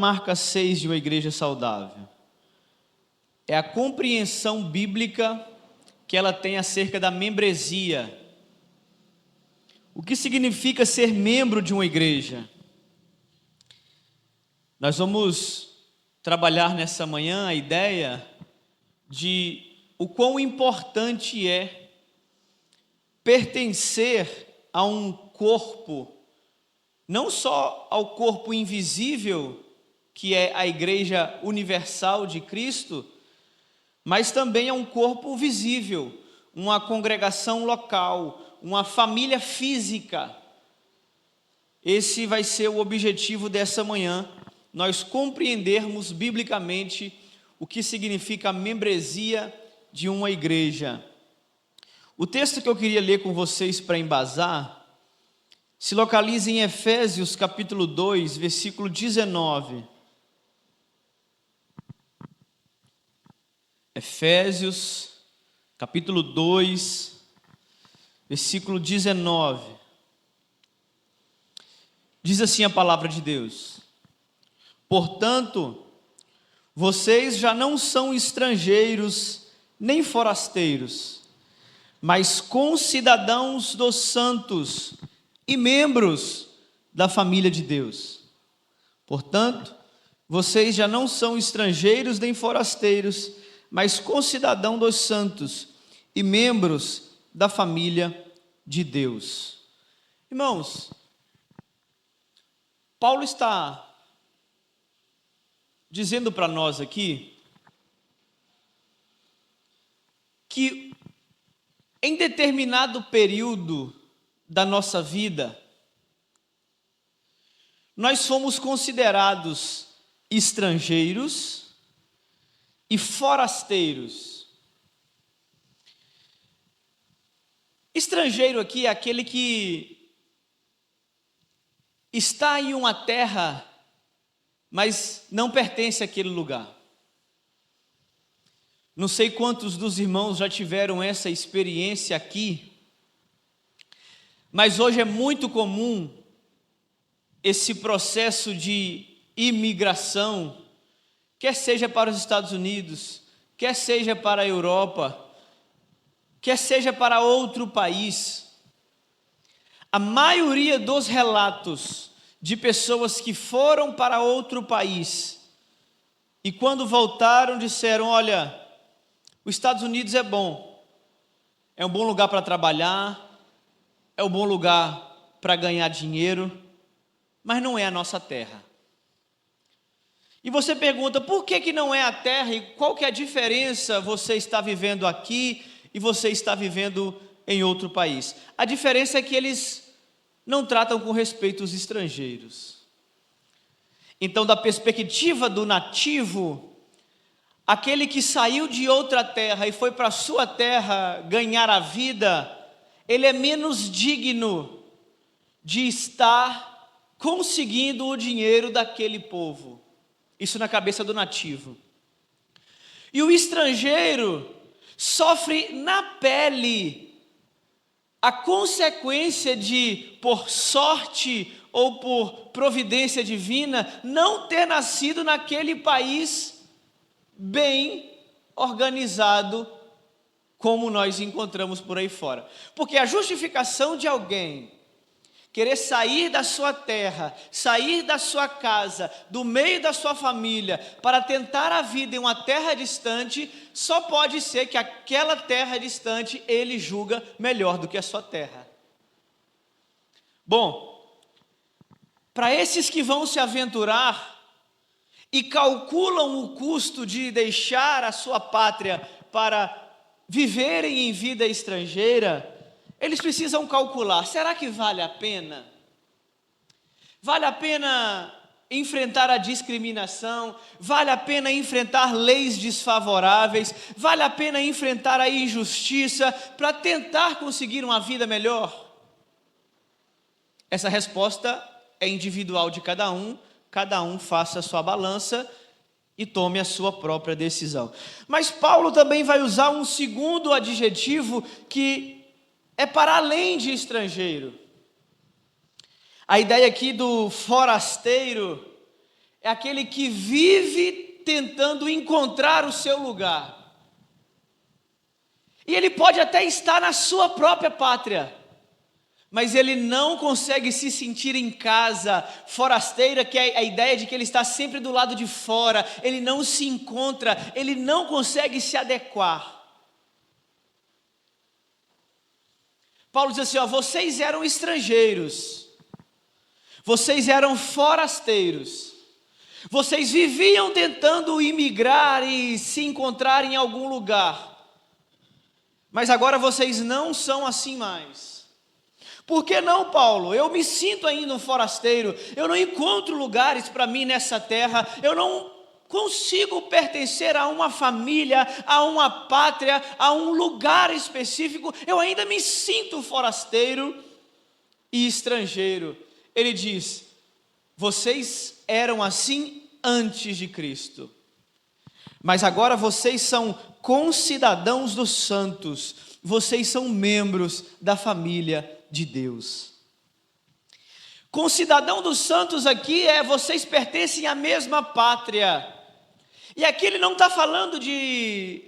Marca 6 de uma igreja saudável? É a compreensão bíblica que ela tem acerca da membresia. O que significa ser membro de uma igreja? Nós vamos trabalhar nessa manhã a ideia de o quão importante é pertencer a um corpo, não só ao corpo invisível, que é a Igreja Universal de Cristo, mas também a um corpo visível, uma congregação local, uma família física. Esse vai ser o objetivo dessa manhã, nós compreendermos biblicamente o que significa a membresia de uma igreja. O texto que eu queria ler com vocês para embasar se localiza em Efésios capítulo 2, versículo 19. Efésios capítulo 2, versículo 19. Diz assim a palavra de Deus: portanto, vocês já não são estrangeiros nem forasteiros, mas concidadãos dos santos e membros da família de Deus. Portanto, vocês já não são estrangeiros nem forasteiros, mas concidadãos dos santos e membros da família de Deus. Irmãos, Paulo está dizendo para nós aqui que em determinado período da nossa vida, nós fomos considerados estrangeiros e forasteiros. Estrangeiro aqui é aquele que está em uma terra, mas não pertence àquele lugar. Não sei quantos dos irmãos já tiveram essa experiência aqui, mas hoje é muito comum esse processo de imigração, quer seja para os Estados Unidos, quer seja para a Europa, quer seja para outro país. A maioria dos relatos de pessoas que foram para outro país e quando voltaram disseram: olha, os Estados Unidos é um bom lugar para trabalhar, é um bom lugar para ganhar dinheiro, mas não é a nossa terra. E você pergunta, por que não é a terra e qual que é a diferença você está vivendo aqui e você está vivendo em outro país? A diferença é que eles não tratam com respeito os estrangeiros. Então, da perspectiva do nativo, aquele que saiu de outra terra e foi para a sua terra ganhar a vida, ele é menos digno de estar conseguindo o dinheiro daquele povo. Isso na cabeça do nativo. E o estrangeiro sofre na pele a consequência de, por sorte ou por providência divina, não ter nascido naquele país bem organizado como nós encontramos por aí fora. Porque a justificação de alguém querer sair da sua terra, sair da sua casa, do meio da sua família, para tentar a vida em uma terra distante, só pode ser que aquela terra distante ele julga melhor do que a sua terra. Bom, para esses que vão se aventurar e calculam o custo de deixar a sua pátria para viverem em vida estrangeira, eles precisam calcular, será que vale a pena? Vale a pena enfrentar a discriminação? Vale a pena enfrentar leis desfavoráveis? Vale a pena enfrentar a injustiça para tentar conseguir uma vida melhor? Essa resposta é individual de cada um faça a sua balança e tome a sua própria decisão. Mas Paulo também vai usar um segundo adjetivo que é para além de estrangeiro. A ideia aqui do forasteiro é aquele que vive tentando encontrar o seu lugar. E ele pode até estar na sua própria pátria, mas ele não consegue se sentir em casa, forasteira, que é a ideia de que ele está sempre do lado de fora, ele não se encontra, ele não consegue se adequar. Paulo diz assim, vocês eram estrangeiros, vocês eram forasteiros, vocês viviam tentando imigrar e se encontrar em algum lugar, mas agora vocês não são assim mais. Por que não, Paulo? Eu me sinto ainda um forasteiro, eu não encontro lugares para mim nessa terra, eu não consigo pertencer a uma família, a uma pátria, a um lugar específico, eu ainda me sinto forasteiro e estrangeiro. Ele diz, vocês eram assim antes de Cristo, mas agora vocês são concidadãos dos santos, vocês são membros da família de Deus. Concidadão dos santos aqui vocês pertencem à mesma pátria. E aqui ele não está falando de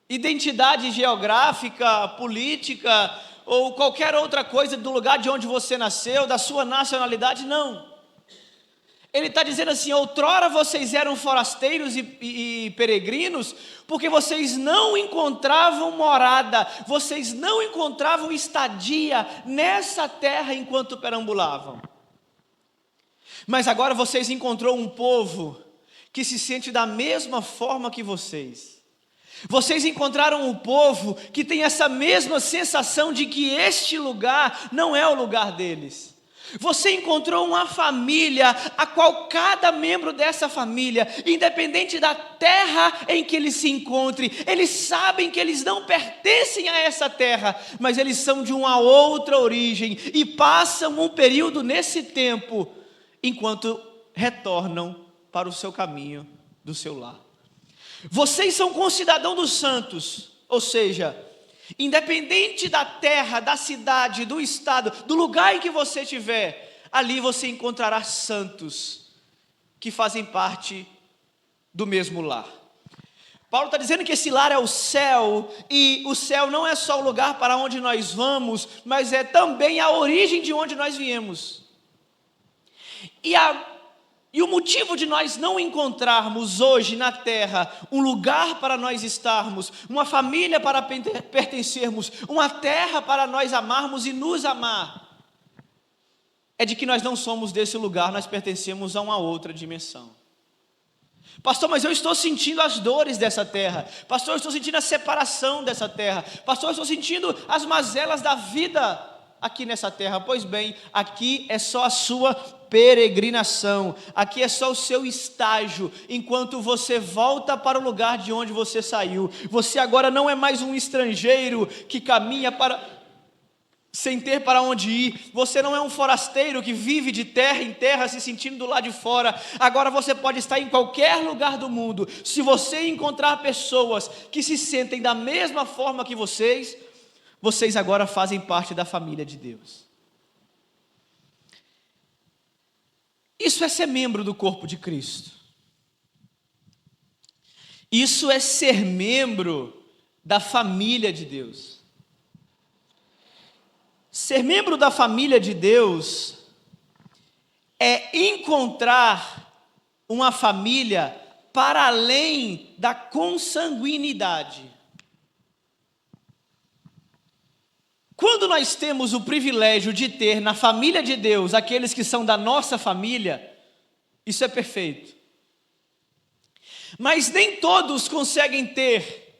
identidade geográfica, política, ou qualquer outra coisa do lugar de onde você nasceu, da sua nacionalidade, não. Ele está dizendo assim, outrora vocês eram forasteiros e peregrinos, porque vocês não encontravam morada, vocês não encontravam estadia nessa terra enquanto perambulavam. Mas agora vocês encontrou um povo que se sente da mesma forma que vocês. Vocês encontraram um povo que tem essa mesma sensação de que este lugar não é o lugar deles. Você encontrou uma família, a qual cada membro dessa família, independente da terra em que eles se encontrem, eles sabem que eles não pertencem a essa terra, mas eles são de uma outra origem e passam um período nesse tempo, enquanto retornam para o seu caminho do seu lar. Vocês são concidadãos dos santos, ou seja, independente da terra, da cidade, do estado, do lugar em que você estiver, ali você encontrará santos que fazem parte do mesmo lar. Paulo está dizendo que esse lar é o céu, e o céu não é só o lugar para onde nós vamos, mas é também a origem de onde nós viemos. E o motivo de nós não encontrarmos hoje na terra um lugar para nós estarmos, uma família para pertencermos, uma terra para nós amarmos e nos amar, é de que nós não somos desse lugar, nós pertencemos a uma outra dimensão. Pastor, mas eu estou sentindo as dores dessa terra. Pastor, eu estou sentindo a separação dessa terra. Pastor, eu estou sentindo as mazelas da vida aqui nessa terra. Pois bem, aqui é só a sua peregrinação, aqui é só o seu estágio, enquanto você volta para o lugar de onde você saiu. Você agora não é mais um estrangeiro que caminha sem ter para onde ir. Você não é um forasteiro que vive de terra em terra se sentindo do lado de fora. Agora você pode estar em qualquer lugar do mundo. Se você encontrar pessoas que se sentem da mesma forma que vocês agora fazem parte da família de Deus. Isso é ser membro do corpo de Cristo. Isso é ser membro da família de Deus. Ser membro da família de Deus é encontrar uma família para além da consanguinidade. Quando nós temos o privilégio de ter na família de Deus aqueles que são da nossa família, isso é perfeito. Mas nem todos conseguem ter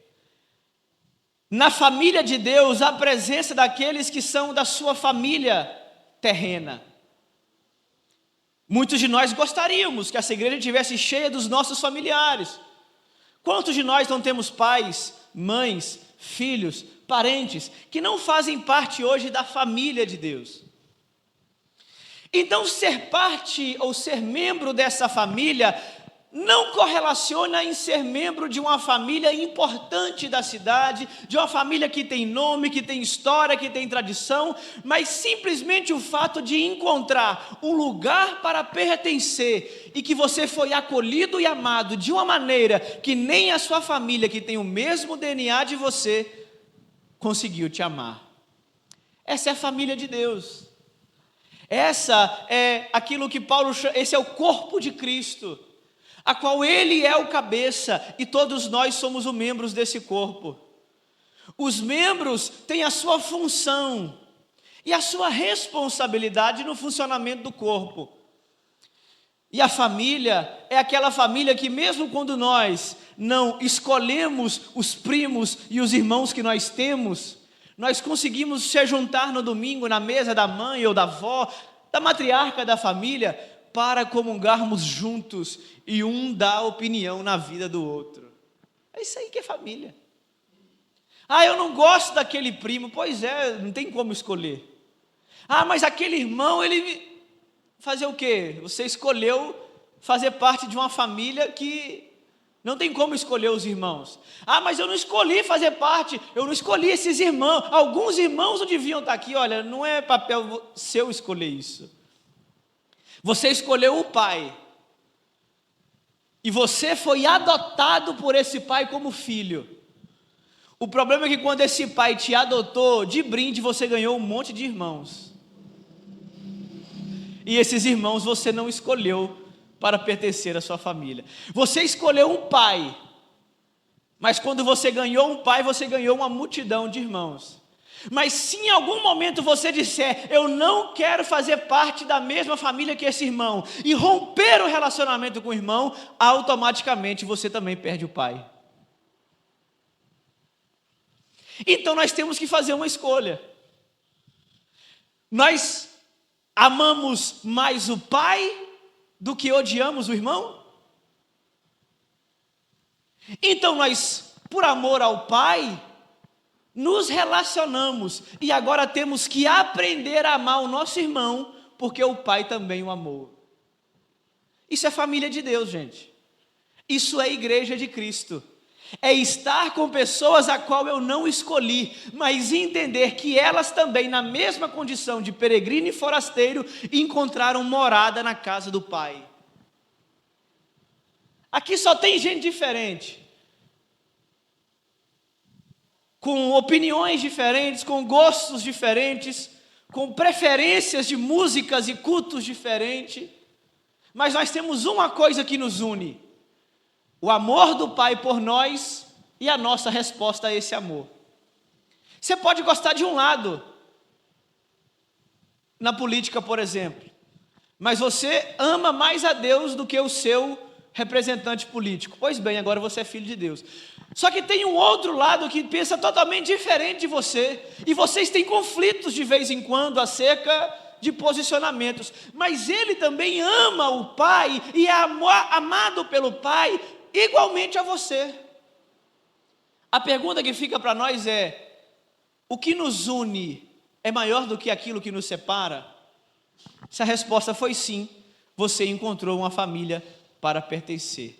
na família de Deus a presença daqueles que são da sua família terrena. Muitos de nós gostaríamos que essa igreja estivesse cheia dos nossos familiares. Quantos de nós não temos pais, mães, filhos, parentes, que não fazem parte hoje da família de Deus? Então, ser parte ou ser membro dessa família não correlaciona em ser membro de uma família importante da cidade, de uma família que tem nome, que tem história, que tem tradição, mas simplesmente o fato de encontrar um lugar para pertencer e que você foi acolhido e amado de uma maneira que nem a sua família, que tem o mesmo DNA de você, conseguiu te amar. Essa é a família de Deus. Essa é aquilo que Paulo chama, esse é o corpo de Cristo, a qual ele é o cabeça e todos nós somos os membros desse corpo. Os membros têm a sua função e a sua responsabilidade no funcionamento do corpo. E a família é aquela família que mesmo quando nós não escolhemos os primos e os irmãos que nós temos, nós conseguimos se juntar no domingo na mesa da mãe ou da avó, da matriarca da família, para comungarmos juntos e um dá opinião na vida do outro. É isso aí que é família. Ah, eu não gosto daquele primo. Pois é, não tem como escolher. Ah, mas aquele irmão, ele... Fazer o quê? Você escolheu fazer parte de uma família que não tem como escolher os irmãos. Ah, mas eu não escolhi fazer parte, eu não escolhi esses irmãos. Alguns irmãos não deviam estar aqui. Olha, não é papel seu escolher isso. Você escolheu o pai. E você foi adotado por esse pai como filho. O problema é que quando esse pai te adotou, de brinde você ganhou um monte de irmãos. E esses irmãos você não escolheu para pertencer à sua família. Você escolheu um pai, mas quando você ganhou um pai, você ganhou uma multidão de irmãos. Mas se em algum momento você disser, eu não quero fazer parte da mesma família que esse irmão, e romper o relacionamento com o irmão, automaticamente você também perde o pai. Então nós temos que fazer uma escolha. Nós amamos mais o pai do que odiamos o irmão? Então nós, por amor ao pai, nos relacionamos e agora temos que aprender a amar o nosso irmão, porque o pai também o amou. Isso é família de Deus, gente. Isso é igreja de Cristo. É estar com pessoas a qual eu não escolhi, mas entender que elas também, na mesma condição de peregrino e forasteiro, encontraram morada na casa do Pai. Aqui só tem gente diferente, com opiniões diferentes, com gostos diferentes, com preferências de músicas e cultos diferentes, mas nós temos uma coisa que nos une: o amor do Pai por nós e a nossa resposta a esse amor. Você pode gostar de um lado, na política, por exemplo, mas você ama mais a Deus do que o seu representante político. Pois bem, agora você é filho de Deus. Só que tem um outro lado que pensa totalmente diferente de você, e vocês têm conflitos de vez em quando acerca de posicionamentos, mas ele também ama o Pai e é amado pelo Pai igualmente a você. A pergunta que fica para nós é: o que nos une é maior do que aquilo que nos separa? Se a resposta foi sim, você encontrou uma família para pertencer.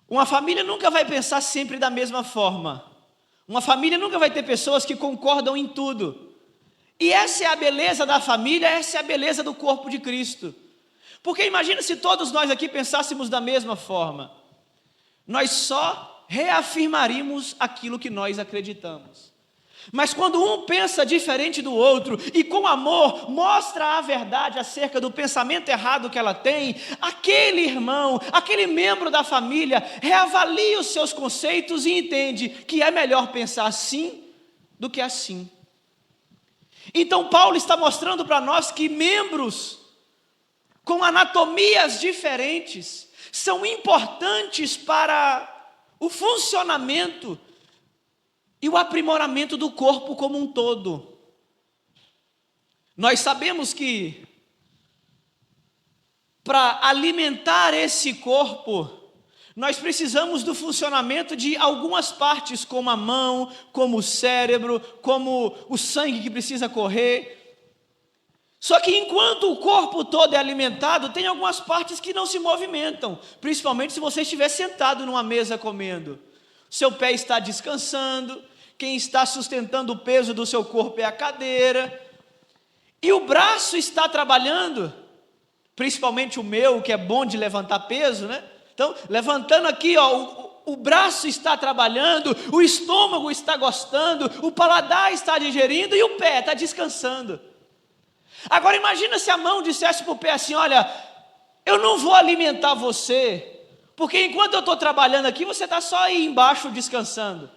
Uma família nunca vai pensar sempre da mesma forma. Uma família nunca vai ter pessoas que concordam em tudo. E essa é a beleza da família, essa é a beleza do corpo de Cristo. Porque imagina se todos nós aqui pensássemos da mesma forma. Nós só reafirmaríamos aquilo que nós acreditamos. Mas quando um pensa diferente do outro e com amor mostra a verdade acerca do pensamento errado que ela tem, aquele irmão, aquele membro da família reavalia os seus conceitos e entende que é melhor pensar assim do que assim. Então Paulo está mostrando para nós que membros com anatomias diferentes são importantes para o funcionamento e o aprimoramento do corpo como um todo. Nós sabemos que para alimentar esse corpo, nós precisamos do funcionamento de algumas partes, como a mão, como o cérebro, como o sangue que precisa correr. Só que enquanto o corpo todo é alimentado, tem algumas partes que não se movimentam, principalmente se você estiver sentado numa mesa comendo. Seu pé está descansando, quem está sustentando o peso do seu corpo é a cadeira, e o braço está trabalhando, principalmente o meu, que é bom de levantar peso, né? Então, levantando aqui, ó, o braço está trabalhando, o estômago está gostando, o paladar está digerindo e o pé está descansando. Agora imagina se a mão dissesse para o pé assim: olha, eu não vou alimentar você, porque enquanto eu estou trabalhando aqui, você está só aí embaixo descansando.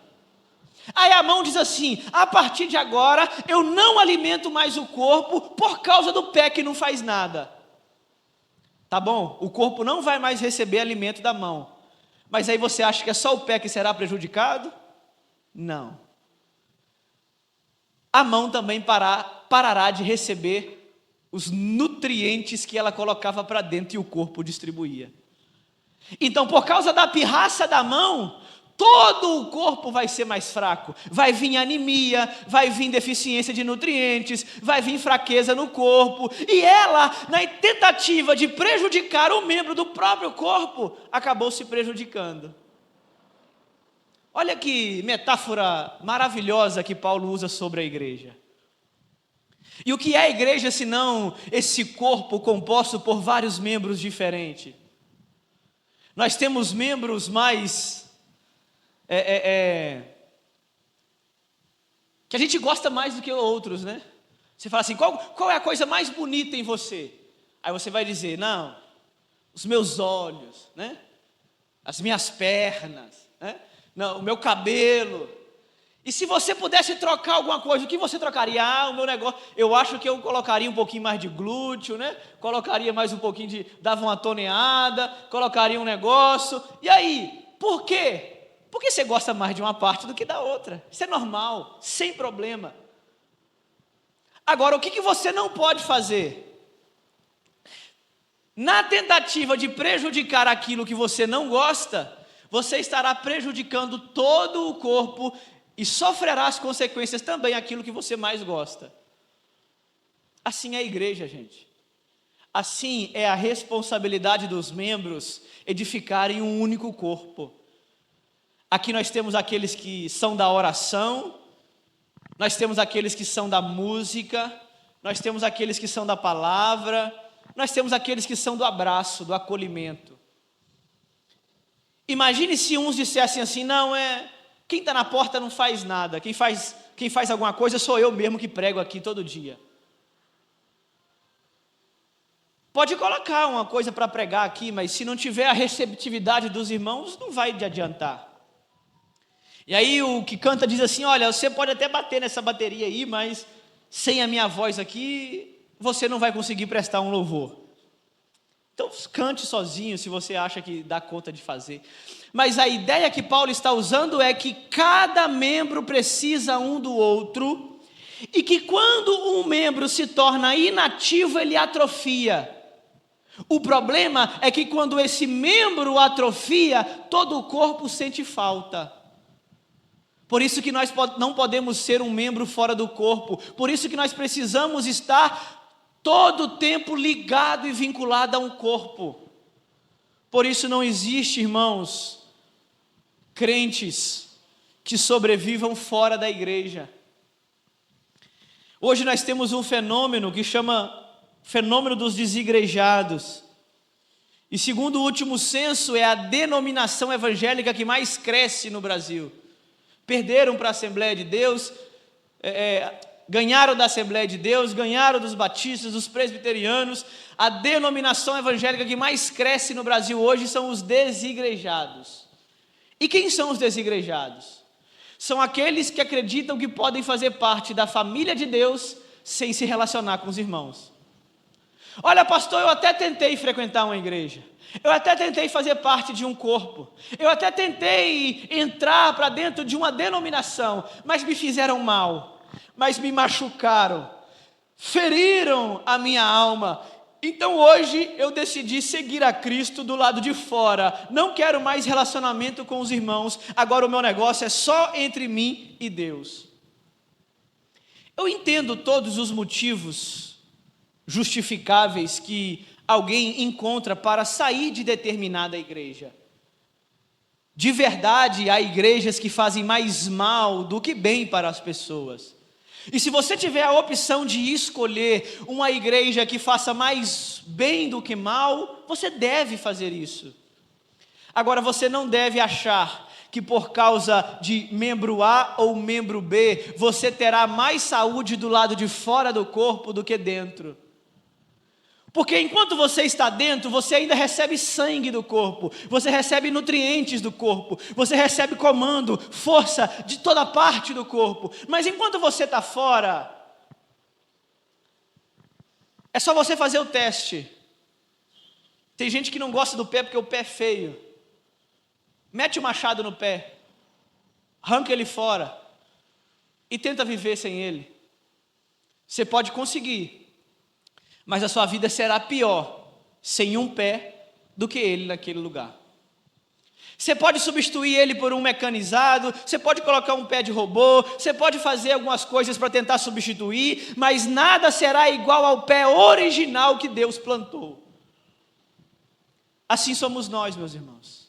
Aí a mão diz assim: a partir de agora, eu não alimento mais o corpo por causa do pé que não faz nada. Tá bom, o corpo não vai mais receber alimento da mão, mas aí você acha que é só o pé que será prejudicado? Não. A mão também parará de receber os nutrientes que ela colocava para dentro e o corpo distribuía. Então, por causa da pirraça da mão, todo o corpo vai ser mais fraco. Vai vir anemia, vai vir deficiência de nutrientes, vai vir fraqueza no corpo. E ela, na tentativa de prejudicar um membro do próprio corpo, acabou se prejudicando. Olha que metáfora maravilhosa que Paulo usa sobre a igreja. E o que é a igreja senão esse corpo composto por vários membros diferentes? Nós temos membros mais que a gente gosta mais do que outros, né? Você fala assim: qual é a coisa mais bonita em você? Aí você vai dizer: não, os meus olhos, né? As minhas pernas, né? Não, o meu cabelo. E se você pudesse trocar alguma coisa, o que você trocaria? Ah, o meu negócio, eu acho que eu colocaria um pouquinho mais de glúteo, né? Colocaria mais um pouquinho dava uma toneada, colocaria um negócio. E aí, por quê? Porque você gosta mais de uma parte do que da outra. Isso é normal, sem problema. Agora, o que você não pode fazer? Na tentativa de prejudicar aquilo que você não gosta, você estará prejudicando todo o corpo e sofrerá as consequências também aquilo que você mais gosta. Assim é a igreja, gente. Assim é a responsabilidade dos membros edificarem um único corpo. Aqui nós temos aqueles que são da oração, nós temos aqueles que são da música, nós temos aqueles que são da palavra, nós temos aqueles que são do abraço, do acolhimento. Imagine se uns dissessem assim: não, quem está na porta não faz nada, quem faz alguma coisa sou eu mesmo que prego aqui todo dia. Pode colocar uma coisa para pregar aqui, mas se não tiver a receptividade dos irmãos, não vai adiantar. E aí o que canta diz assim: olha, você pode até bater nessa bateria aí, mas sem a minha voz aqui, você não vai conseguir prestar um louvor. Então cante sozinho se você acha que dá conta de fazer. Mas a ideia que Paulo está usando é que cada membro precisa um do outro, e que quando um membro se torna inativo, ele atrofia. O problema é que quando esse membro atrofia, todo o corpo sente falta. Por isso que nós não podemos ser um membro fora do corpo. Por isso que nós precisamos estar todo o tempo ligado e vinculado a um corpo. Por isso não existe, irmãos, crentes que sobrevivam fora da igreja. Hoje nós temos um fenômeno que chama fenômeno dos desigrejados. E segundo o último censo, é a denominação evangélica que mais cresce no Brasil. Perderam para a Assembleia de Deus, ganharam da Assembleia de Deus, ganharam dos batistas, dos presbiterianos. A denominação evangélica que mais cresce no Brasil hoje são os desigrejados. E quem são os desigrejados? São aqueles que acreditam que podem fazer parte da família de Deus sem se relacionar com os irmãos. Olha, pastor, eu até tentei frequentar uma igreja, eu até tentei fazer parte de um corpo, eu até tentei entrar para dentro de uma denominação, mas me fizeram mal, mas me machucaram, feriram a minha alma. Então hoje eu decidi seguir a Cristo do lado de fora, não quero mais relacionamento com os irmãos, agora o meu negócio é só entre mim e Deus. Eu entendo todos os motivos justificáveis que alguém encontra para sair de determinada igreja. De verdade, há igrejas que fazem mais mal do que bem para as pessoas. E se você tiver a opção de escolher uma igreja que faça mais bem do que mal, você deve fazer isso. Agora, você não deve achar que por causa de membro A ou membro B, você terá mais saúde do lado de fora do corpo do que dentro. Porque enquanto você está dentro, você ainda recebe sangue do corpo, você recebe nutrientes do corpo, você recebe comando, força de toda parte do corpo. Mas enquanto você está fora, é só você fazer o teste. Tem gente que não gosta do pé porque o pé é feio. Mete o machado no pé, arranca ele fora e tenta viver sem ele. Você pode conseguir. Mas a sua vida será pior sem um pé do que ele naquele lugar. Você pode substituir ele por um mecanizado, você pode colocar um pé de robô, você pode fazer algumas coisas para tentar substituir, mas nada será igual ao pé original que Deus plantou. Assim somos nós, meus irmãos.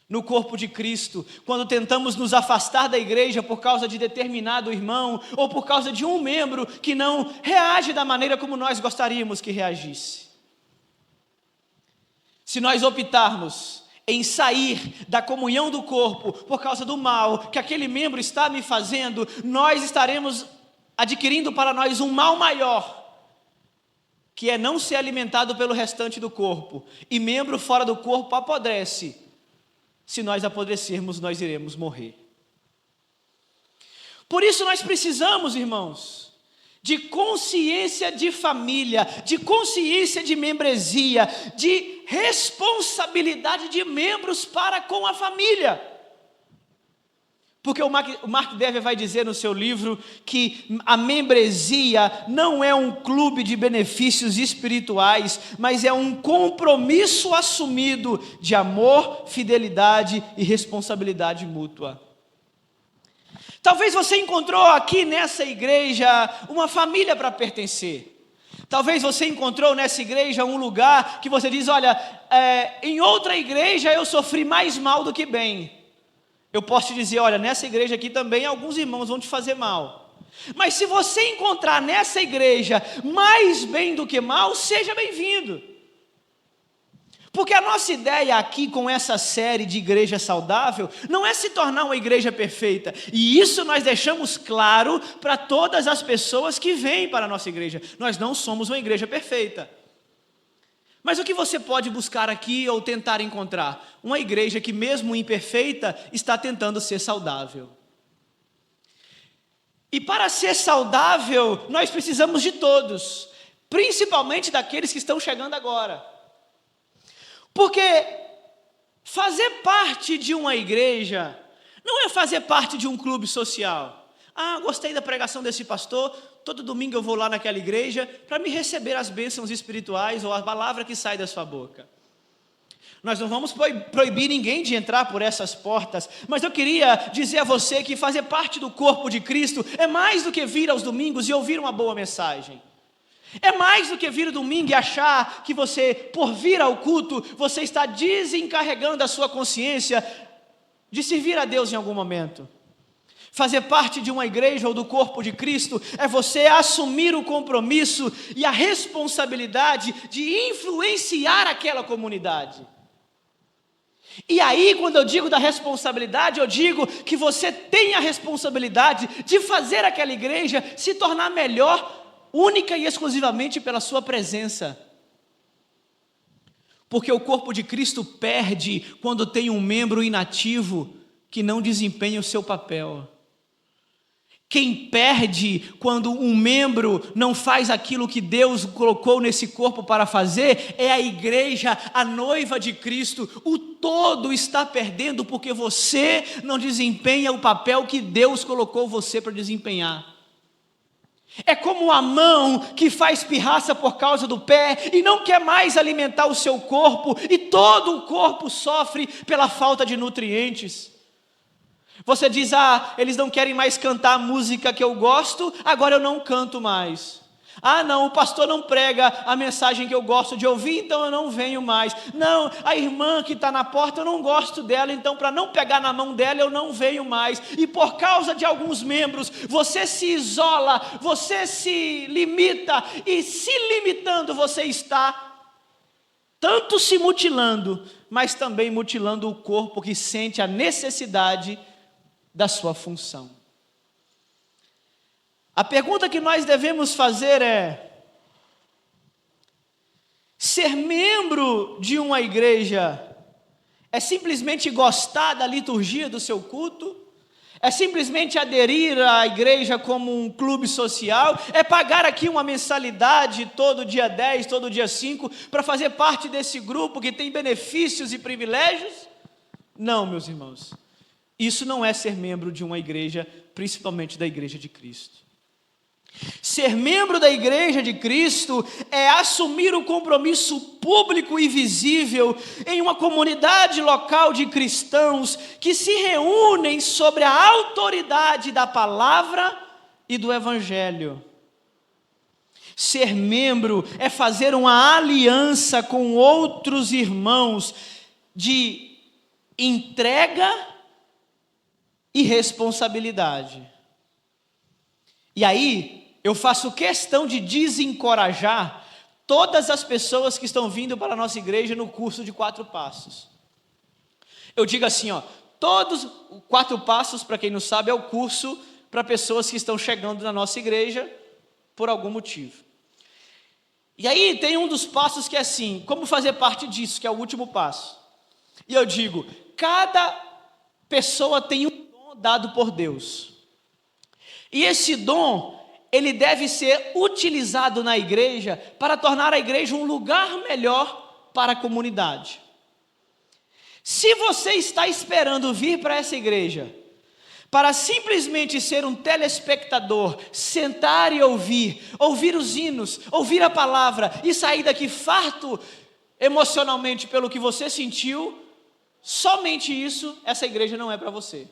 No corpo de Cristo, quando tentamos nos afastar da igreja por causa de determinado irmão, ou por causa de um membro que não reage da maneira como nós gostaríamos que reagisse. Se nós optarmos em sair da comunhão do corpo por causa do mal que aquele membro está me fazendo, nós estaremos adquirindo para nós um mal maior, que é não ser alimentado pelo restante do corpo, e membro fora do corpo apodrece. Se nós apodrecermos, nós iremos morrer. Por isso nós precisamos, irmãos, de consciência de família, de consciência de membresia, de responsabilidade de membros para com a família. Porque o Mark Dever vai dizer no seu livro que a membresia não é um clube de benefícios espirituais, mas é um compromisso assumido de amor, fidelidade e responsabilidade mútua. Talvez você encontrou aqui nessa igreja uma família para pertencer. Talvez você encontrou nessa igreja um lugar que você diz, olha, em outra igreja eu sofri mais mal do que bem. Eu posso te dizer, olha, nessa igreja aqui também alguns irmãos vão te fazer mal. Mas se você encontrar nessa igreja mais bem do que mal, seja bem-vindo. Porque a nossa ideia aqui com essa série de igreja saudável não é se tornar uma igreja perfeita. E isso nós deixamos claro para todas as pessoas que vêm para a nossa igreja. Nós não somos uma igreja perfeita. Mas o que você pode buscar aqui ou tentar encontrar? Uma igreja que mesmo imperfeita está tentando ser saudável. E para ser saudável, nós precisamos de todos, principalmente daqueles que estão chegando agora. Porque fazer parte de uma igreja não é fazer parte de um clube social. Ah, gostei da pregação desse pastor, todo domingo eu vou lá naquela igreja para me receber as bênçãos espirituais ou a palavra que sai da sua boca. Nós não vamos proibir ninguém de entrar por essas portas, mas eu queria dizer a você que fazer parte do corpo de Cristo é mais do que vir aos domingos e ouvir uma boa mensagem. É mais do que vir domingo e achar que você, por vir ao culto, você está desencarregando a sua consciência de servir a Deus em algum momento. Fazer parte de uma igreja ou do corpo de Cristo é você assumir o compromisso e a responsabilidade de influenciar aquela comunidade. E aí, quando eu digo da responsabilidade, eu digo que você tem a responsabilidade de fazer aquela igreja se tornar melhor, única e exclusivamente pela sua presença. Porque o corpo de Cristo perde quando tem um membro inativo que não desempenha o seu papel. Quem perde quando um membro não faz aquilo que Deus colocou nesse corpo para fazer é a igreja, a noiva de Cristo. O todo está perdendo porque você não desempenha o papel que Deus colocou você para desempenhar. É como a mão que faz pirraça por causa do pé e não quer mais alimentar o seu corpo, e todo o corpo sofre pela falta de nutrientes. Você diz, eles não querem mais cantar a música que eu gosto, agora eu não canto mais. Ah, não, o pastor não prega a mensagem que eu gosto de ouvir, então eu não venho mais. Não, a irmã que está na porta, eu não gosto dela, então para não pegar na mão dela, eu não venho mais. E por causa de alguns membros, você se isola, você se limita, e se limitando, você está tanto se mutilando, mas também mutilando o corpo que sente a necessidade da sua função. A pergunta que nós devemos fazer é: ser membro de uma igreja é simplesmente gostar da liturgia do seu culto? É simplesmente aderir à igreja como um clube social? É pagar aqui uma mensalidade todo dia 10, todo dia 5, para fazer parte desse grupo que tem benefícios e privilégios? Não, meus irmãos. Isso não é ser membro de uma igreja, principalmente da igreja de Cristo. Ser membro da igreja de Cristo é assumir o compromisso público e visível em uma comunidade local de cristãos que se reúnem sobre a autoridade da palavra e do evangelho. Ser membro é fazer uma aliança com outros irmãos de entrega e responsabilidade. E aí, eu faço questão de desencorajar todas as pessoas que estão vindo para a nossa igreja no curso de 4 passos. Eu digo assim, todos 4 passos, para quem não sabe, é o curso para pessoas que estão chegando na nossa igreja por algum motivo. E aí tem um dos passos que é assim, como fazer parte disso, que é o último passo. E eu digo, cada pessoa tem um dom dado por Deus. E esse dom, ele deve ser utilizado na igreja para tornar a igreja um lugar melhor para a comunidade. Se você está esperando vir para essa igreja para simplesmente ser um telespectador, sentar e ouvir os hinos, ouvir a palavra e sair daqui farto emocionalmente pelo que você sentiu, somente isso, essa igreja não é para você.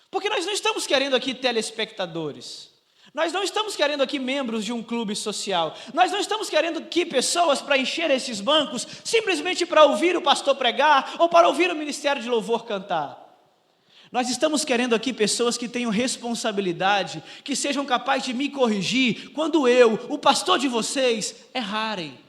Porque nós não estamos querendo aqui telespectadores, nós não estamos querendo aqui membros de um clube social, nós não estamos querendo aqui pessoas para encher esses bancos, simplesmente para ouvir o pastor pregar, ou para ouvir o ministério de louvor cantar. Nós estamos querendo aqui pessoas que tenham responsabilidade, que sejam capazes de me corrigir, quando eu, o pastor de vocês, errarem.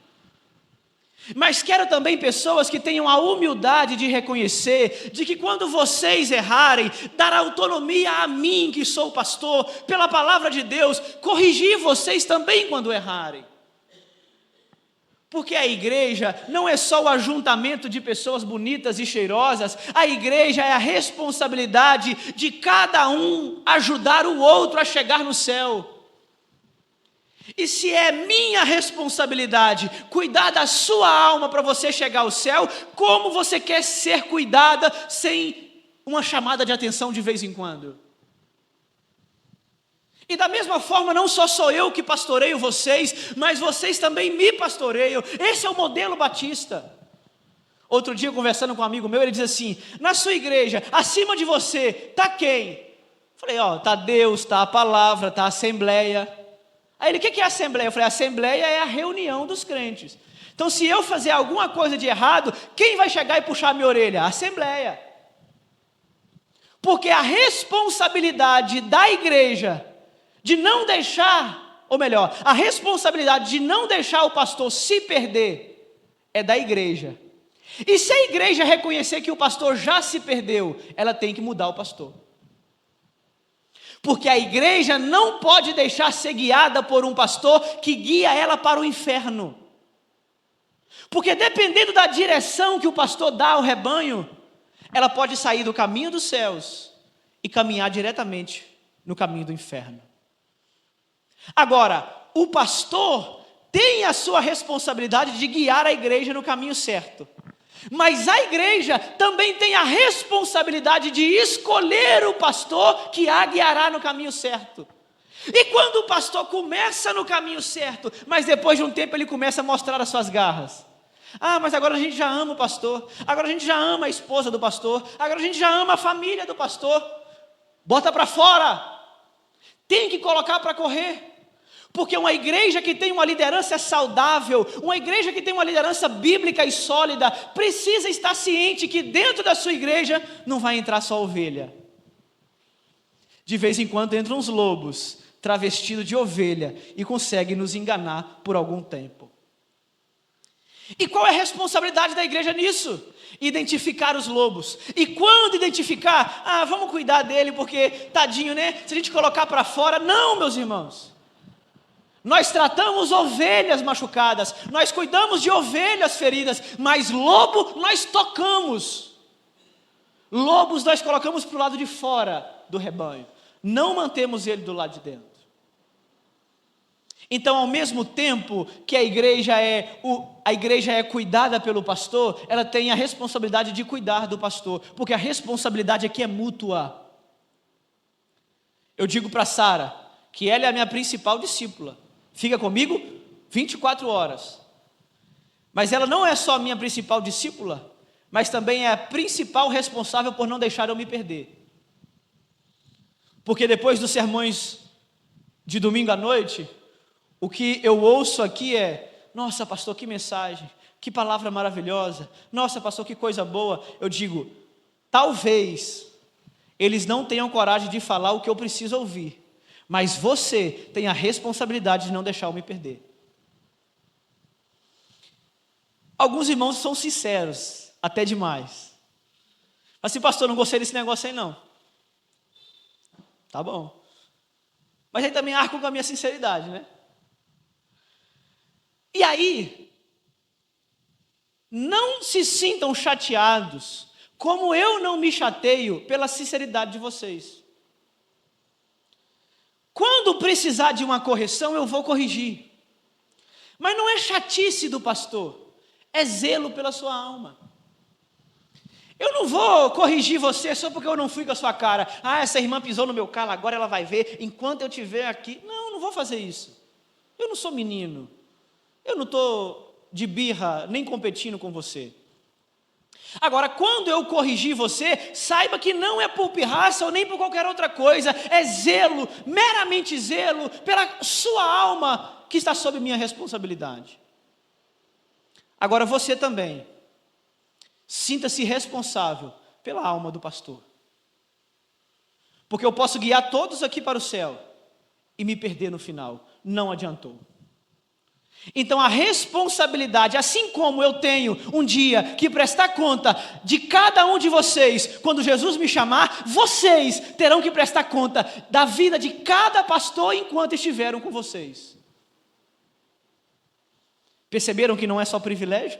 Mas quero também pessoas que tenham a humildade de reconhecer, de que quando vocês errarem, dar autonomia a mim, que sou o pastor, pela palavra de Deus, corrigir vocês também quando errarem. Porque a igreja não é só o ajuntamento de pessoas bonitas e cheirosas, a igreja é a responsabilidade de cada um ajudar o outro a chegar no céu. E se é minha responsabilidade cuidar da sua alma para você chegar ao céu, como você quer ser cuidada sem uma chamada de atenção de vez em quando? E da mesma forma, não só sou eu que pastoreio vocês, mas vocês também me pastoreiam. Esse é o modelo batista. Outro dia, conversando com um amigo meu, ele diz assim: na sua igreja, acima de você, está quem? Falei, está Deus, está a palavra, está a assembleia. Aí ele, o que é a assembleia? Eu falei, a assembleia é a reunião dos crentes. Então, se eu fazer alguma coisa de errado, quem vai chegar e puxar a minha orelha? A assembleia. Porque a responsabilidade da igreja de não deixar, ou melhor, a responsabilidade de não deixar o pastor se perder é da igreja. E se a igreja reconhecer que o pastor já se perdeu, ela tem que mudar o pastor. Porque a igreja não pode deixar ser guiada por um pastor que guia ela para o inferno. Porque dependendo da direção que o pastor dá ao rebanho, ela pode sair do caminho dos céus e caminhar diretamente no caminho do inferno. Agora, o pastor tem a sua responsabilidade de guiar a igreja no caminho certo. Mas a igreja também tem a responsabilidade de escolher o pastor que a guiará no caminho certo. E quando o pastor começa no caminho certo, mas depois de um tempo ele começa a mostrar as suas garras. Mas agora a gente já ama o pastor, agora a gente já ama a esposa do pastor, agora a gente já ama a família do pastor. Bota para fora, tem que colocar para correr. Porque uma igreja que tem uma liderança saudável, uma igreja que tem uma liderança bíblica e sólida, precisa estar ciente que dentro da sua igreja não vai entrar só ovelha. De vez em quando entram uns lobos, travestidos de ovelha, e conseguem nos enganar por algum tempo. E qual é a responsabilidade da igreja nisso? Identificar os lobos. E quando identificar, vamos cuidar dele, porque tadinho, né? Se a gente colocar para fora, não, meus irmãos. Nós tratamos ovelhas machucadas, nós cuidamos de ovelhas feridas, mas lobo nós tocamos. Lobos nós colocamos para o lado de fora do rebanho, não mantemos ele do lado de dentro. Então, ao mesmo tempo que a igreja é cuidada pelo pastor, ela tem a responsabilidade de cuidar do pastor, porque a responsabilidade aqui é mútua. Eu digo para Sara que ela é a minha principal discípula. Fica comigo 24 horas. Mas ela não é só a minha principal discípula, mas também é a principal responsável por não deixar eu me perder. Porque depois dos sermões de domingo à noite, o que eu ouço aqui é: nossa, pastor, que mensagem, que palavra maravilhosa, nossa, pastor, que coisa boa. Eu digo, talvez eles não tenham coragem de falar o que eu preciso ouvir, mas você tem a responsabilidade de não deixar eu me perder. Alguns irmãos são sinceros, até demais. Assim, pastor, não gostei desse negócio aí não. Tá bom. Mas aí também arco com a minha sinceridade, né? E aí, não se sintam chateados, como eu não me chateio pela sinceridade de vocês. Quando precisar de uma correção, eu vou corrigir. Mas não é chatice do pastor, é zelo pela sua alma. Eu não vou corrigir você só porque eu não fui com a sua cara. Essa irmã pisou no meu calo, agora ela vai ver enquanto eu estiver aqui. Não vou fazer isso. Eu não sou menino. Eu não estou de birra, nem competindo com você. Agora, quando eu corrigir você, saiba que não é por pirraça ou nem por qualquer outra coisa, é zelo, meramente zelo, pela sua alma que está sob minha responsabilidade. Agora, você também, sinta-se responsável pela alma do pastor. Porque eu posso guiar todos aqui para o céu e me perder no final. Não adiantou. Então a responsabilidade, assim como eu tenho um dia que prestar conta de cada um de vocês, quando Jesus me chamar, vocês terão que prestar conta da vida de cada pastor enquanto estiveram com vocês. Perceberam que não é só privilégio?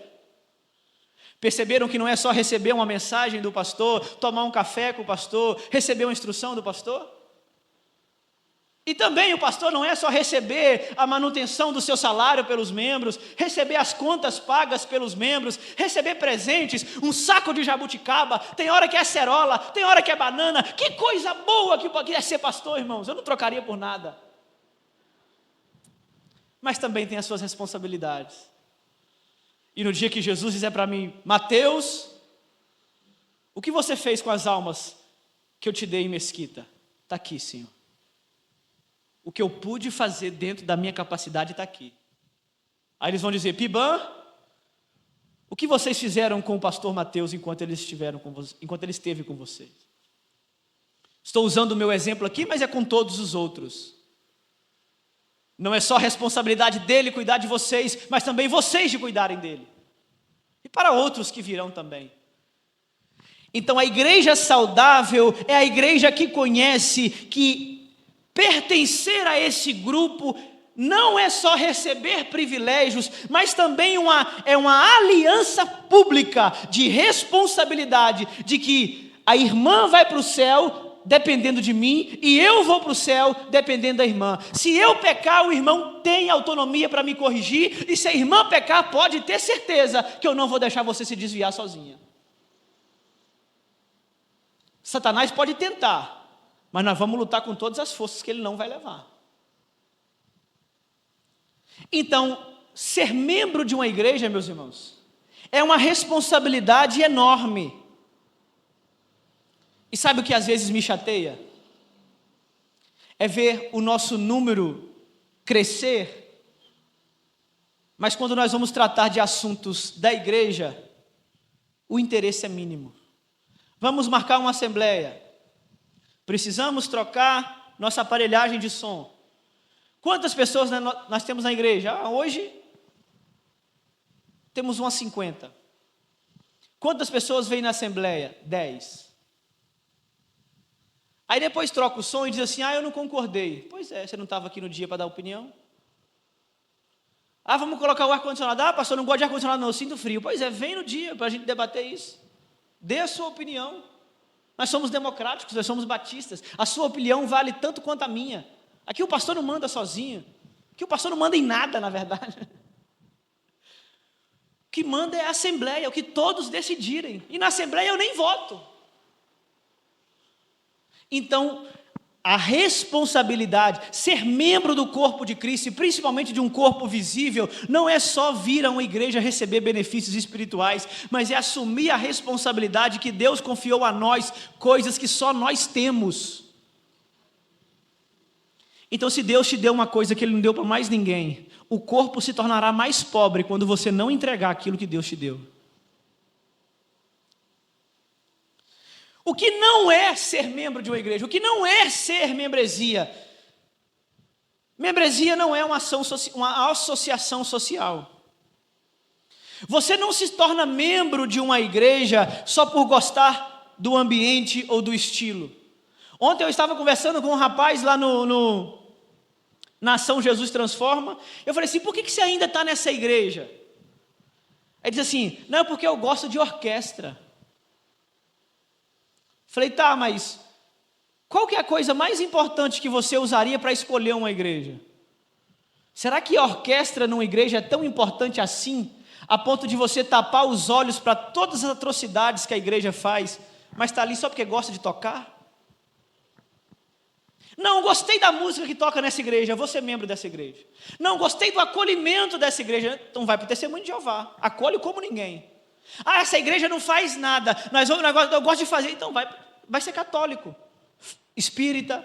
Perceberam que não é só receber uma mensagem do pastor, tomar um café com o pastor, receber uma instrução do pastor? E também o pastor não é só receber a manutenção do seu salário pelos membros, receber as contas pagas pelos membros, receber presentes, um saco de jabuticaba, tem hora que é acerola, tem hora que é banana. Que coisa boa que é ser pastor, irmãos, eu não trocaria por nada. Mas também tem as suas responsabilidades. E no dia que Jesus disser para mim: Mateus, o que você fez com as almas que eu te dei em Mesquita? Está aqui, Senhor. O que eu pude fazer dentro da minha capacidade está aqui. Aí eles vão dizer: Piban, o que vocês fizeram com o pastor Mateus enquanto ele esteve com vocês? Estou usando o meu exemplo aqui, mas é com todos os outros. Não é só responsabilidade dele cuidar de vocês, mas também vocês de cuidarem dele. E para outros que virão também. Então a igreja saudável é a igreja que conhece que pertencer a esse grupo não é só receber privilégios, mas também é uma aliança pública de responsabilidade, de que a irmã vai para o céu dependendo de mim, e eu vou para o céu dependendo da irmã. Se eu pecar, o irmão tem autonomia para me corrigir, e se a irmã pecar, pode ter certeza que eu não vou deixar você se desviar sozinha. Satanás pode tentar, mas nós vamos lutar com todas as forças que ele não vai levar. Então, ser membro de uma igreja, meus irmãos, é uma responsabilidade enorme. E sabe o que às vezes me chateia? É ver o nosso número crescer, mas quando nós vamos tratar de assuntos da igreja, o interesse é mínimo. Vamos marcar uma assembleia, precisamos trocar nossa aparelhagem de som. Quantas pessoas nós temos na igreja? Hoje temos umas 50. Quantas pessoas vêm na assembleia? 10. Aí depois troca o som e diz assim, eu não concordei. Pois é, você não estava aqui no dia para dar opinião? Vamos colocar o ar-condicionado. Pastor, não gosto de ar-condicionado não, eu sinto frio. Pois é, vem no dia para a gente debater isso. Dê a sua opinião. Nós somos democráticos, nós somos batistas. A sua opinião vale tanto quanto a minha. Aqui o pastor não manda sozinho. Aqui o pastor não manda em nada, na verdade. O que manda é a assembleia, o que todos decidirem. E na assembleia eu nem voto. Então, a responsabilidade, ser membro do corpo de Cristo, e principalmente de um corpo visível, não é só vir a uma igreja receber benefícios espirituais, mas é assumir a responsabilidade que Deus confiou a nós, coisas que só nós temos. Então, se Deus te deu uma coisa que Ele não deu para mais ninguém, o corpo se tornará mais pobre quando você não entregar aquilo que Deus te deu. O que não é ser membro de uma igreja? O que não é ser membresia? Membresia não é uma associação social. Você não se torna membro de uma igreja só por gostar do ambiente ou do estilo. Ontem eu estava conversando com um rapaz lá na Ação Jesus Transforma. Eu falei assim, por que você ainda está nessa igreja? Ele diz assim, não, é porque eu gosto de orquestra. Falei, tá, mas qual que é a coisa mais importante que você usaria para escolher uma igreja? Será que a orquestra numa igreja é tão importante assim, a ponto de você tapar os olhos para todas as atrocidades que a igreja faz, mas está ali só porque gosta de tocar? Não, gostei da música que toca nessa igreja, vou ser membro dessa igreja. Não, gostei do acolhimento dessa igreja, então vai para o Testemunho de Jeová, acolhe como ninguém. Essa igreja não faz nada, eu gosto de fazer, então vai ser católico, espírita.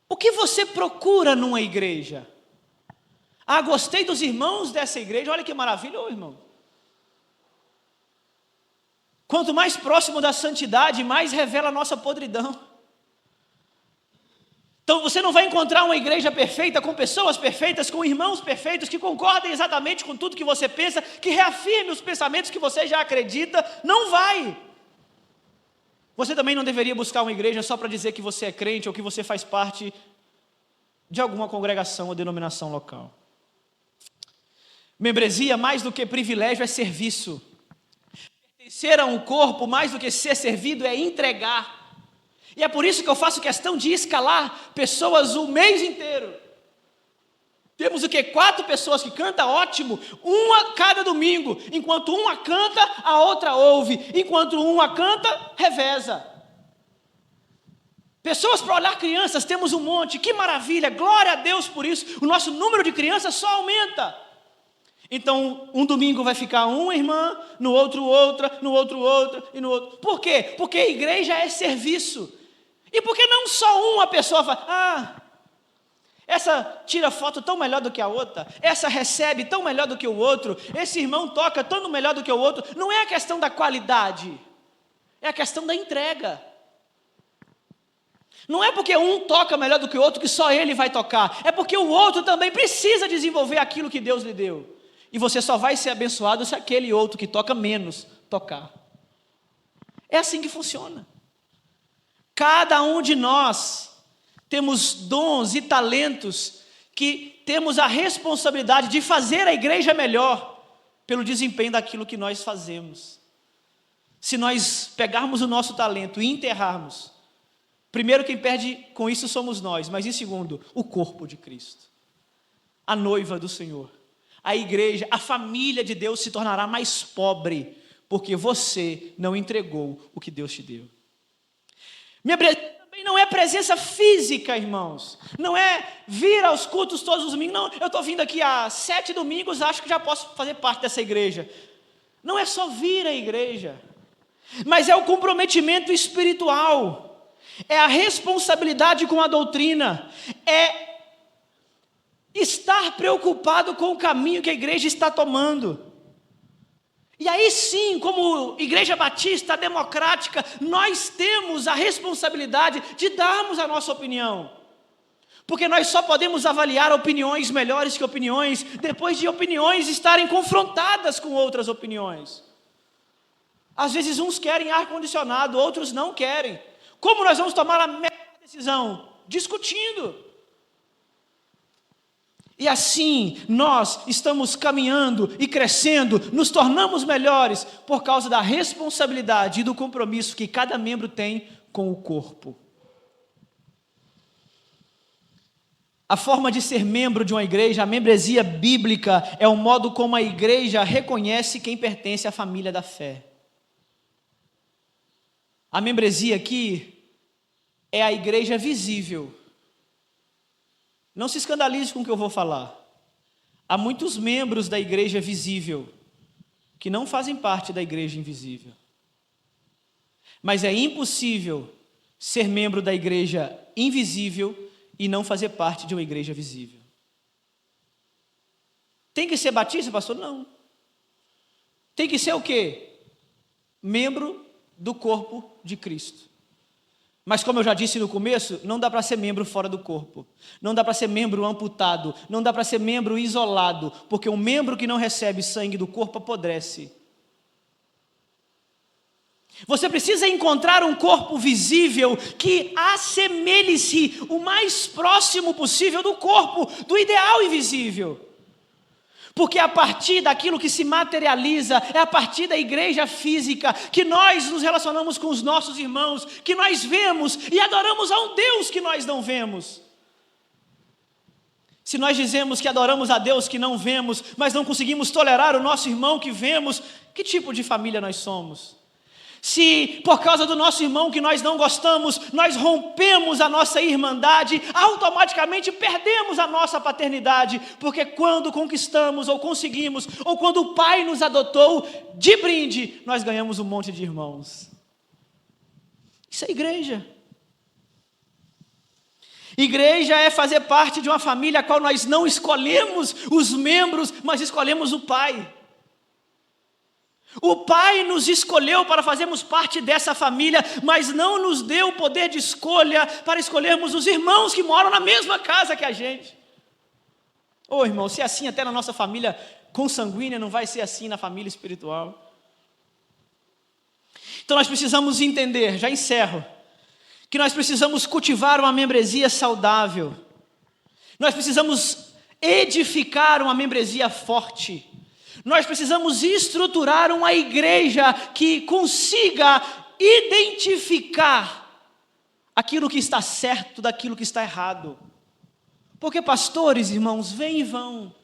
O que você procura numa igreja? Gostei dos irmãos dessa igreja, olha que maravilha, irmão. Quanto mais próximo da santidade, mais revela a nossa podridão. Então você não vai encontrar uma igreja perfeita, com pessoas perfeitas, com irmãos perfeitos, que concordem exatamente com tudo que você pensa, que reafirme os pensamentos que você já acredita, não vai. Você também não deveria buscar uma igreja só para dizer que você é crente ou que você faz parte de alguma congregação ou denominação local. Membresia, mais do que privilégio, é serviço. Pertencer a um corpo, mais do que ser servido, é entregar. E é por isso que eu faço questão de escalar pessoas o mês inteiro. Temos 4 pessoas que cantam, ótimo, uma cada domingo. Enquanto uma canta, a outra ouve. Enquanto uma canta, reveza. Pessoas para olhar crianças, temos um monte, que maravilha, glória a Deus por isso. O nosso número de crianças só aumenta. Então, um domingo vai ficar uma irmã, no outro outra, no outro outra e no outro. Por quê? Porque a igreja é serviço. E por que não só uma pessoa fala, essa tira foto tão melhor do que a outra, essa recebe tão melhor do que o outro, esse irmão toca tão melhor do que o outro. Não é a questão da qualidade, é a questão da entrega. Não é porque um toca melhor do que o outro que só ele vai tocar, é porque o outro também precisa desenvolver aquilo que Deus lhe deu. E você só vai ser abençoado se aquele outro que toca menos tocar. É assim que funciona. Cada um de nós temos dons e talentos que temos a responsabilidade de fazer a igreja melhor pelo desempenho daquilo que nós fazemos. Se nós pegarmos o nosso talento e enterrarmos, primeiro quem perde com isso somos nós, mas em segundo, o corpo de Cristo, a noiva do Senhor. A igreja, a família de Deus se tornará mais pobre, porque você não entregou o que Deus te deu. Também não é presença física, irmãos. Não é vir aos cultos todos os domingos. Não, eu estou vindo aqui há 7 domingos, acho que já posso fazer parte dessa igreja. Não é só vir à igreja, mas é o comprometimento espiritual. É a responsabilidade com a doutrina. É estar preocupado com o caminho que a igreja está tomando. E aí sim, como Igreja Batista Democrática, nós temos a responsabilidade de darmos a nossa opinião. Porque nós só podemos avaliar opiniões melhores que opiniões, depois de opiniões estarem confrontadas com outras opiniões. Às vezes uns querem ar-condicionado, outros não querem. Como nós vamos tomar a melhor decisão? Discutindo. E assim nós estamos caminhando e crescendo, nos tornamos melhores por causa da responsabilidade e do compromisso que cada membro tem com o corpo. A forma de ser membro de uma igreja, a membresia bíblica, é o modo como a igreja reconhece quem pertence à família da fé. A membresia aqui é a igreja visível. Não se escandalize com o que eu vou falar. Há muitos membros da igreja visível que não fazem parte da igreja invisível. Mas é impossível ser membro da igreja invisível e não fazer parte de uma igreja visível. Tem que ser batista, pastor? Não. Tem que ser o quê? Membro do corpo de Cristo. Mas como eu já disse no começo, não dá para ser membro fora do corpo. Não dá para ser membro amputado. Não dá para ser membro isolado. Porque um membro que não recebe sangue do corpo apodrece. Você precisa encontrar um corpo visível que assemelhe-se o mais próximo possível do corpo, do ideal invisível. Porque a partir daquilo que se materializa, é a partir da igreja física que nós nos relacionamos com os nossos irmãos, que nós vemos e adoramos a um Deus que nós não vemos. Se nós dizemos que adoramos a Deus que não vemos, mas não conseguimos tolerar o nosso irmão que vemos, que tipo de família nós somos? Se por causa do nosso irmão que nós não gostamos, nós rompemos a nossa irmandade, automaticamente perdemos a nossa paternidade, porque quando conquistamos ou conseguimos, ou quando o Pai nos adotou, de brinde, nós ganhamos um monte de irmãos. Isso é igreja. Igreja é fazer parte de uma família a qual nós não escolhemos os membros, mas escolhemos o Pai. O Pai nos escolheu para fazermos parte dessa família, mas não nos deu o poder de escolha para escolhermos os irmãos que moram na mesma casa que a gente. Ô irmão, se é assim até na nossa família consanguínea, não vai ser assim na família espiritual. Então nós precisamos entender, já encerro, que nós precisamos cultivar uma membresia saudável. Nós precisamos edificar uma membresia forte. Nós precisamos estruturar uma igreja que consiga identificar aquilo que está certo daquilo que está errado. Porque pastores, irmãos, vêm e vão.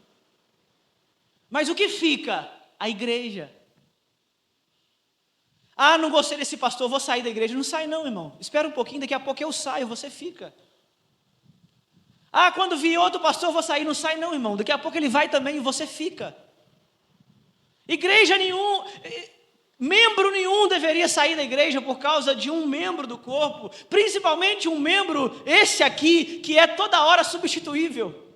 Mas o que fica? A igreja. Ah, não gostei desse pastor, vou sair da igreja. Não sai não, irmão. Espera um pouquinho, daqui a pouco eu saio, você fica. Ah, quando vir outro pastor, vou sair. Não sai não, irmão. Daqui a pouco ele vai também e você fica. Igreja nenhum, membro nenhum deveria sair da igreja por causa de um membro do corpo, principalmente um membro, esse aqui, que é toda hora substituível.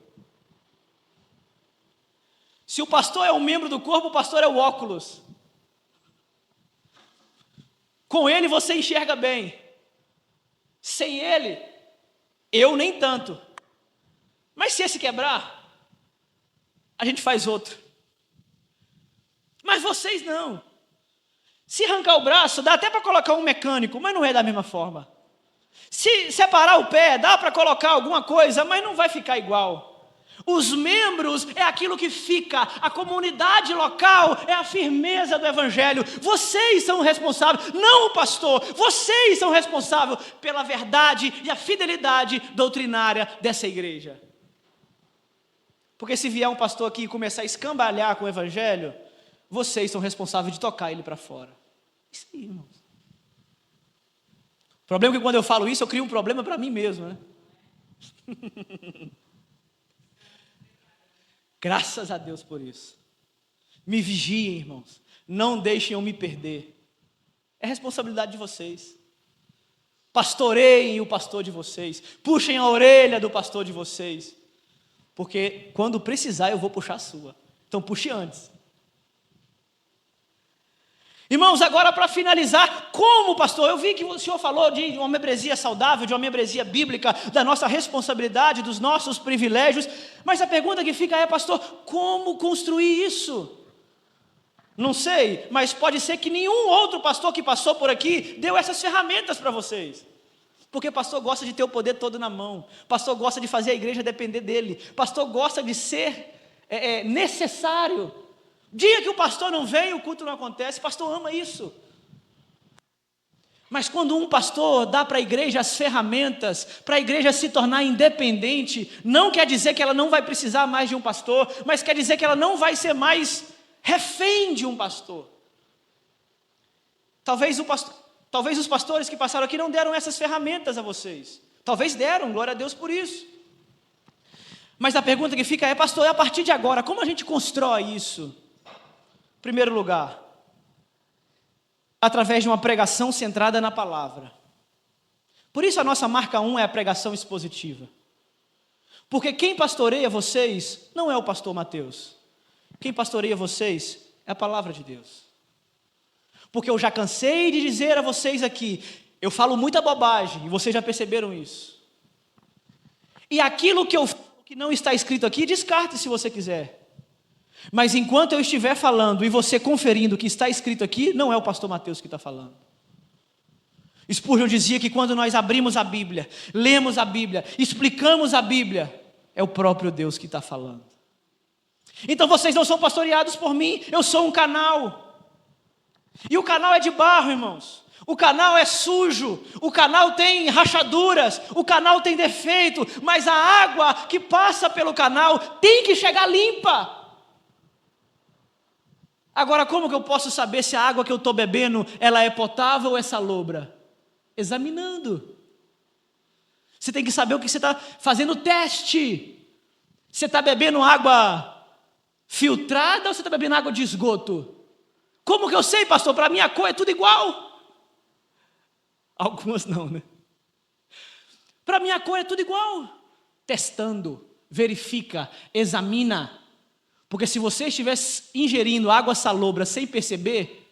Se o pastor é um membro do corpo, o pastor é o óculos. Com ele você enxerga bem. Sem ele, eu nem tanto. Mas se esse quebrar, a gente faz outro. Mas vocês não. Se arrancar o braço, dá até para colocar um mecânico, mas não é da mesma forma. Se separar o pé, dá para colocar alguma coisa, mas não vai ficar igual. Os membros é aquilo que fica, a comunidade local é a firmeza do evangelho. Vocês são responsáveis, não o pastor, vocês são responsáveis pela verdade e a fidelidade doutrinária dessa igreja. Porque se vier um pastor aqui e começar a escambalhar com o evangelho, vocês são responsáveis de tocar ele para fora. Isso aí, irmãos. O problema é que quando eu falo isso, eu crio um problema para mim mesmo, né? Graças a Deus por isso. Me vigiem, irmãos. Não deixem eu me perder. É responsabilidade de vocês. Pastoreiem o pastor de vocês. Puxem a orelha do pastor de vocês. porque quando precisar eu vou puxar a sua. Então puxe antes. Irmãos, agora para finalizar, como pastor, eu vi que o senhor falou de uma membresia saudável, de uma membresia bíblica, da nossa responsabilidade, dos nossos privilégios, mas a pergunta que fica é, pastor, como construir isso? Não sei, mas pode ser que nenhum outro pastor que passou por aqui deu essas ferramentas para vocês. Porque pastor gosta de ter o poder todo na mão, pastor gosta de fazer a igreja depender dele, pastor gosta de ser necessário. Dia que o pastor não vem, o culto não acontece, o pastor ama isso. Mas quando um pastor dá para a igreja as ferramentas, para a igreja se tornar independente, não quer dizer que ela não vai precisar mais de um pastor, mas quer dizer que ela não vai ser mais refém de um pastor. Talvez os pastores que passaram aqui não deram essas ferramentas a vocês. Talvez deram, glória a Deus por isso. Mas a pergunta que fica é, pastor, a partir de agora, como a gente constrói isso? Em primeiro lugar, através de uma pregação centrada na palavra. Por isso a nossa marca 1 é a pregação expositiva. Porque quem pastoreia vocês não é o pastor Mateus. Quem pastoreia vocês é a palavra de Deus. Porque eu já cansei de dizer a vocês aqui, eu falo muita bobagem, e vocês já perceberam isso. E aquilo que eu falo que não está escrito aqui, descarte se você quiser. Mas enquanto eu estiver falando e você conferindo o que está escrito aqui, não é o pastor Mateus que está falando. Spurgeon dizia que quando nós abrimos a Bíblia, lemos a Bíblia, explicamos a Bíblia, é o próprio Deus que está falando. Então vocês não são pastoreados por mim, eu sou um canal. E o canal é de barro, irmãos. O canal é sujo, o canal tem rachaduras, o canal tem defeito, mas a água que passa pelo canal tem que chegar limpa. Agora, como que eu posso saber se a água que eu estou bebendo, ela é potável ou é salobra? Examinando. Você tem que saber o que você está fazendo teste. Você está bebendo água filtrada ou você está bebendo água de esgoto? Como que eu sei, pastor? Para mim a cor é tudo igual. Algumas não, né? Para mim a cor é tudo igual. Testando, verifica, examina. Porque se você estiver ingerindo água salobra sem perceber,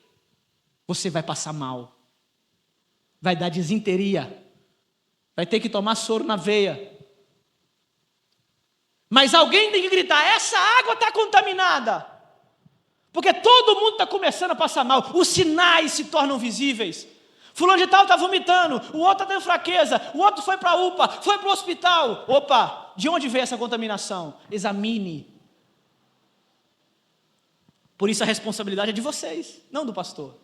você vai passar mal. Vai dar disenteria. Vai ter que tomar soro na veia. Mas alguém tem que gritar, essa água está contaminada. Porque todo mundo está começando a passar mal. Os sinais se tornam visíveis. Fulano de tal está vomitando, o outro está tendo fraqueza, o outro foi para a UPA, foi para o hospital. Opa, de onde veio essa contaminação? Examine. Por isso a responsabilidade é de vocês, não do pastor.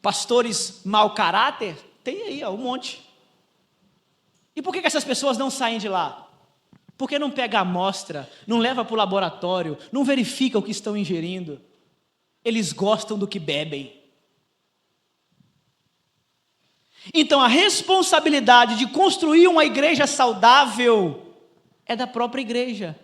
Pastores mau caráter, tem aí um monte. E por que essas pessoas não saem de lá? Porque não pega a amostra, não leva para o laboratório, não verifica o que estão ingerindo. Eles gostam do que bebem. Então a responsabilidade de construir uma igreja saudável é da própria igreja.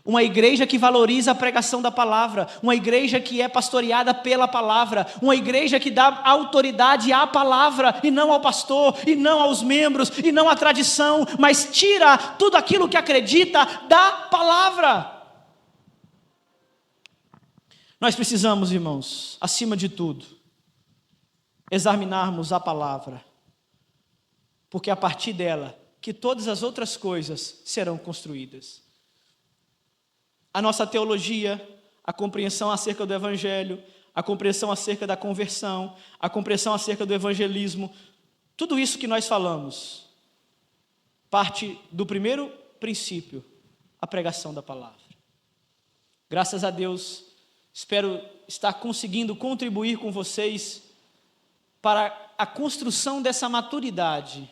Uma igreja que valoriza a pregação da palavra, uma igreja que é pastoreada pela palavra, uma igreja que dá autoridade à palavra e não ao pastor, e não aos membros, e não à tradição, mas tira tudo aquilo que acredita da palavra. Nós precisamos, irmãos, acima de tudo, examinarmos a palavra, porque é a partir dela que todas as outras coisas serão construídas. A nossa teologia, a compreensão acerca do evangelho, a compreensão acerca da conversão, a compreensão acerca do evangelismo, tudo isso que nós falamos, parte do primeiro princípio, a pregação da palavra. Graças a Deus, espero estar conseguindo contribuir com vocês para a construção dessa maturidade,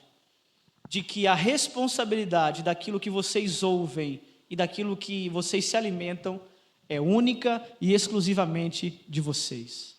de que a responsabilidade daquilo que vocês ouvem e daquilo que vocês se alimentam é única e exclusivamente de vocês.